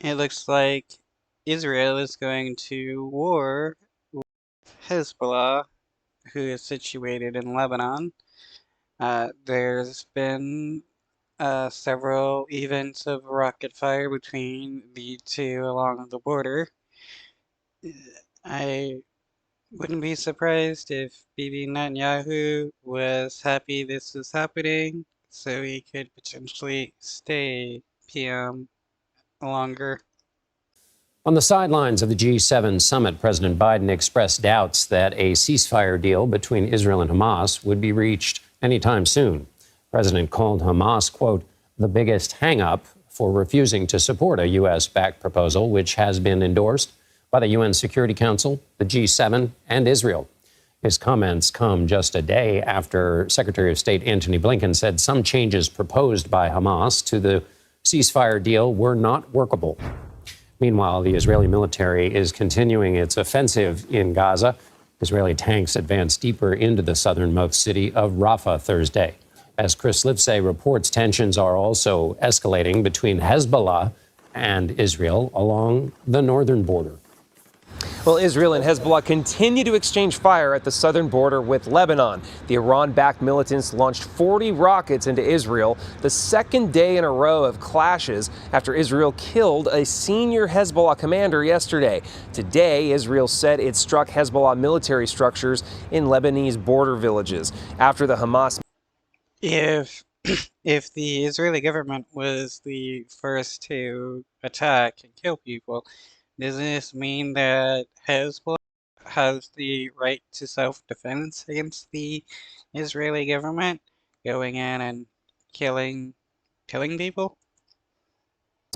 It looks like Israel is going to war with Hezbollah, who is situated in Lebanon. There's been several events of rocket fire between the two along the border. I wouldn't be surprised if Bibi Netanyahu was happy this was happening, so he could potentially stay PM longer. On the sidelines of the G7 summit, President Biden expressed doubts that a ceasefire deal between Israel and Hamas would be reached anytime soon. The president called Hamas, quote, the biggest hangup for refusing to support a U.S.-backed proposal, which has been endorsed by the UN Security Council, the G7, and Israel. His comments come just a day after Secretary of State Antony Blinken said some changes proposed by Hamas to the ceasefire deal were not workable. Meanwhile, the Israeli military is continuing its offensive in Gaza. Israeli tanks advanced deeper into the southernmost city of Rafah Thursday. As Chris Livesay reports, tensions are also escalating between Hezbollah and Israel along the northern border. Well, Israel and Hezbollah continue to exchange fire at the southern border with Lebanon. The Iran-backed militants launched 40 rockets into Israel, the second day in a row of clashes after Israel killed a senior Hezbollah commander yesterday. Today, Israel said it struck Hezbollah military structures in Lebanese border villages. After the Hamas... If the Israeli government was the first to attack and kill people, does this mean that Hezbollah has the right to self-defense against the Israeli government going in and killing people?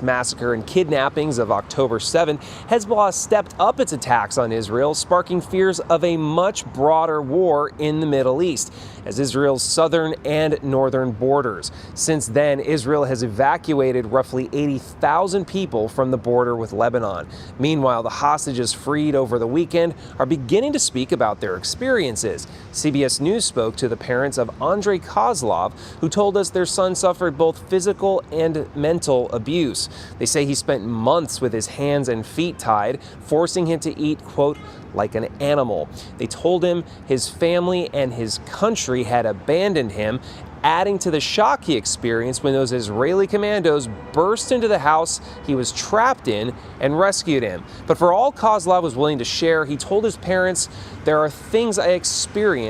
massacre and kidnappings of October 7, Hezbollah stepped up its attacks on Israel, sparking fears of a much broader war in the Middle East, as Israel's southern and northern borders. Since then, Israel has evacuated roughly 80,000 people from the border with Lebanon. Meanwhile, the hostages freed over the weekend are beginning to speak about their experiences. CBS News spoke to the parents of Andrei Kozlov, who told us their son suffered both physical and mental abuse. They say he spent months with his hands and feet tied, forcing him to eat, quote, like an animal. They told him his family and his country had abandoned him, adding to the shock he experienced when those Israeli commandos burst into the house he was trapped in and rescued him. But for all Kozlov was willing to share, he told his parents, "There are things I experienced